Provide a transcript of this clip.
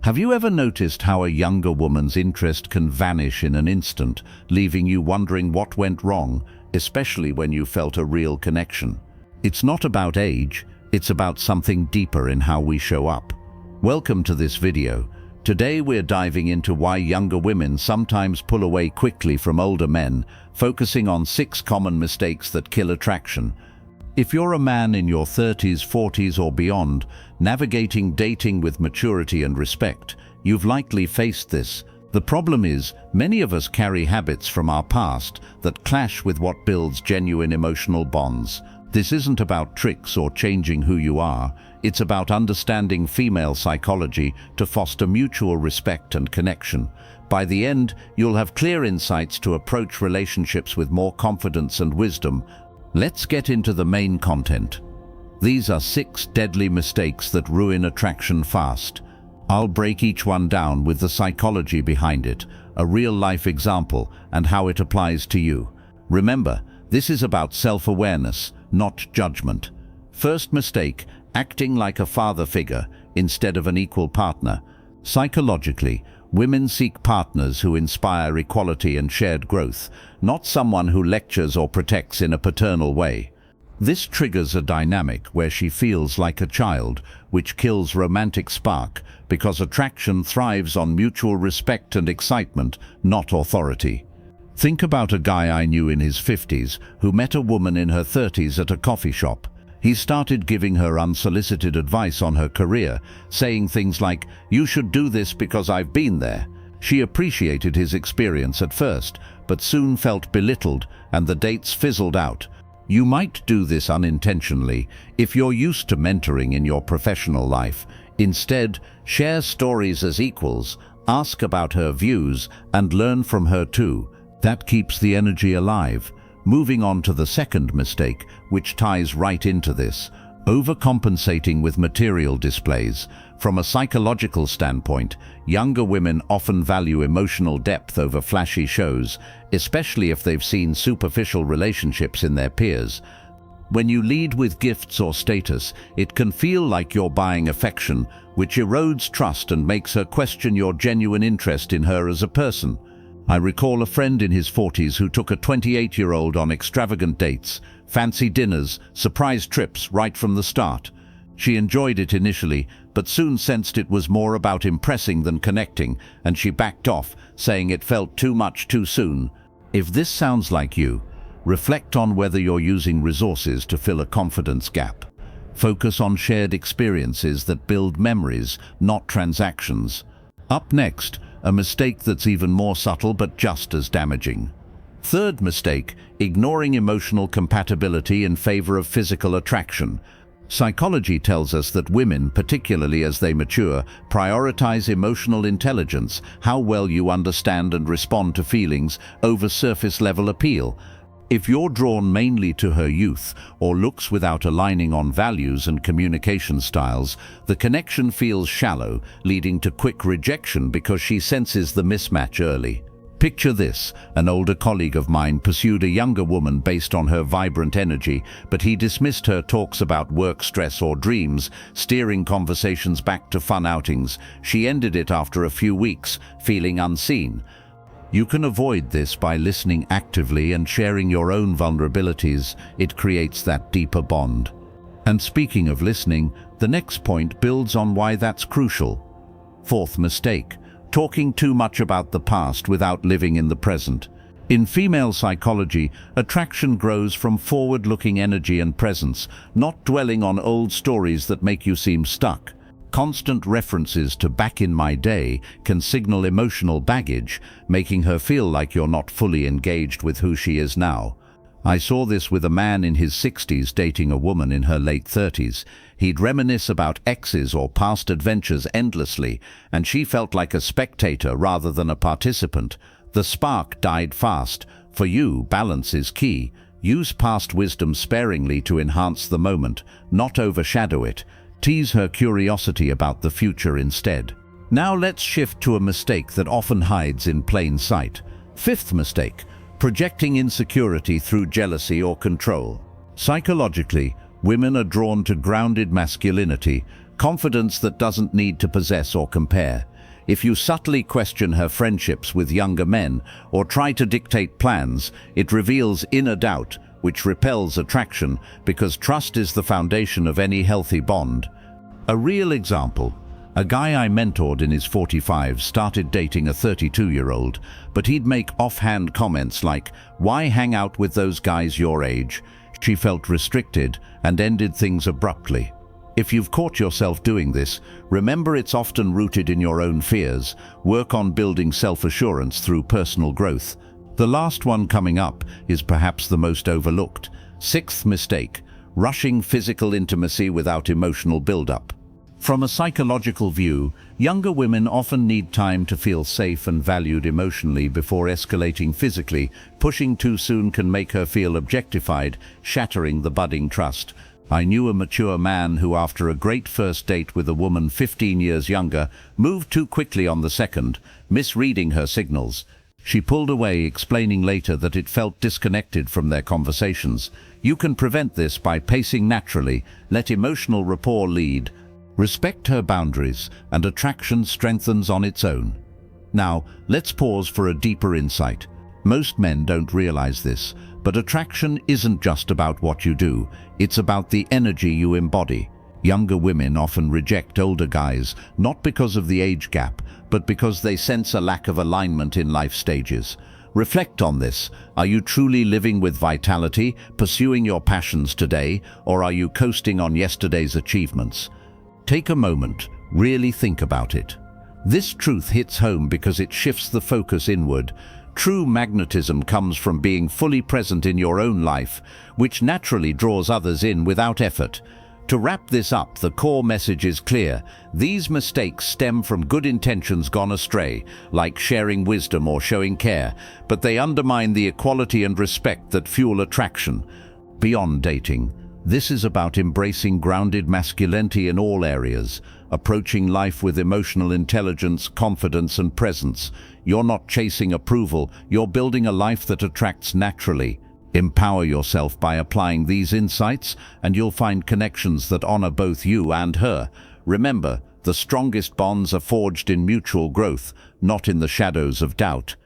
Have you ever noticed how a younger woman's interest can vanish in an instant, leaving you wondering what went wrong, especially when you felt a real connection? It's not about age, it's about something deeper in how we show up. Welcome to this video. Today we're diving into why younger women sometimes pull away quickly from older men, focusing on 6 common mistakes that kill attraction. If you're a man in your 30s, 40s or beyond, navigating dating with maturity and respect, you've likely faced this. The problem is, many of us carry habits from our past that clash with what builds genuine emotional bonds. This isn't about tricks or changing who you are, it's about understanding female psychology to foster mutual respect and connection. By the end, you'll have clear insights to approach relationships with more confidence and wisdom. Let's get into the main content. These are 6 deadly mistakes that ruin attraction fast. I'll break each one down with the psychology behind it, a real-life example, and how it applies to you. Remember, this is about self-awareness, not judgment. First mistake, acting like a father figure instead of an equal partner. Psychologically, women seek partners who inspire equality and shared growth, not someone who lectures or protects in a paternal way. This triggers a dynamic where she feels like a child, which kills romantic spark because attraction thrives on mutual respect and excitement, not authority. Think about a guy I knew in his 50s who met a woman in her 30s at a coffee shop. He started giving her unsolicited advice on her career, saying things like, "You should do this because I've been there." She appreciated his experience at first, but soon felt belittled and the dates fizzled out. You might do this unintentionally if you're used to mentoring in your professional life. Instead, share stories as equals, ask about her views, and learn from her too. That keeps the energy alive. Moving on to the second mistake, which ties right into this, overcompensating with material displays. From a psychological standpoint, younger women often value emotional depth over flashy shows, especially if they've seen superficial relationships in their peers. When you lead with gifts or status, it can feel like you're buying affection, which erodes trust and makes her question your genuine interest in her as a person. I recall a friend in his 40s who took a 28-year-old on extravagant dates, fancy dinners, surprise trips right from the start. She enjoyed it initially, but soon sensed it was more about impressing than connecting, and she backed off, saying it felt too much too soon. If this sounds like you, reflect on whether you're using resources to fill a confidence gap. Focus on shared experiences that build memories, not transactions. Up next, a mistake that's even more subtle but just as damaging. Third mistake, ignoring emotional compatibility in favor of physical attraction. Psychology tells us that women, particularly as they mature, prioritize emotional intelligence, how well you understand and respond to feelings, over surface-level appeal. If you're drawn mainly to her youth or looks without aligning on values and communication styles, the connection feels shallow, leading to quick rejection because she senses the mismatch early. Picture this: an older colleague of mine pursued a younger woman based on her vibrant energy, but he dismissed her talks about work stress or dreams, steering conversations back to fun outings. She ended it after a few weeks, feeling unseen. You can avoid this by listening actively and sharing your own vulnerabilities. It creates that deeper bond. And speaking of listening, the next point builds on why that's crucial. Fourth mistake, talking too much about the past without living in the present. In female psychology, attraction grows from forward-looking energy and presence, not dwelling on old stories that make you seem stuck. Constant references to back in my day can signal emotional baggage, making her feel like you're not fully engaged with who she is now. I saw this with a man in his 60s dating a woman in her late 30s. He'd reminisce about exes or past adventures endlessly, and she felt like a spectator rather than a participant. The spark died fast. For you, balance is key. Use past wisdom sparingly to enhance the moment, not overshadow it. Tease her curiosity about the future instead. Now let's shift to a mistake that often hides in plain sight. Fifth mistake, projecting insecurity through jealousy or control. Psychologically, women are drawn to grounded masculinity, confidence that doesn't need to possess or compare. If you subtly question her friendships with younger men or try to dictate plans, it reveals inner doubt, which repels attraction because trust is the foundation of any healthy bond. A real example. A guy I mentored in his 45s started dating a 32-year-old, but he'd make offhand comments like, "Why hang out with those guys your age?" She felt restricted and ended things abruptly. If you've caught yourself doing this, remember it's often rooted in your own fears. Work on building self-assurance through personal growth. The last one coming up is perhaps the most overlooked. Sixth mistake: rushing physical intimacy without emotional build-up. From a psychological view, younger women often need time to feel safe and valued emotionally before escalating physically. Pushing too soon can make her feel objectified, shattering the budding trust. I knew a mature man who, after a great first date with a woman 15 years younger, moved too quickly on the second, misreading her signals. She pulled away, explaining later that it felt disconnected from their conversations. You can prevent this by pacing naturally, let emotional rapport lead. Respect her boundaries, and attraction strengthens on its own. Now, let's pause for a deeper insight. Most men don't realize this, but attraction isn't just about what you do, it's about the energy you embody. Younger women often reject older guys, not because of the age gap, but because they sense a lack of alignment in life stages. Reflect on this. Are you truly living with vitality, pursuing your passions today, or are you coasting on yesterday's achievements? Take a moment, really think about it. This truth hits home because it shifts the focus inward. True magnetism comes from being fully present in your own life, which naturally draws others in without effort. To wrap this up, the core message is clear. These mistakes stem from good intentions gone astray, like sharing wisdom or showing care, but they undermine the equality and respect that fuel attraction. Beyond dating, this is about embracing grounded masculinity in all areas, approaching life with emotional intelligence, confidence, and presence. You're not chasing approval, you're building a life that attracts naturally. Empower yourself by applying these insights, and you'll find connections that honor both you and her. Remember, the strongest bonds are forged in mutual growth, not in the shadows of doubt.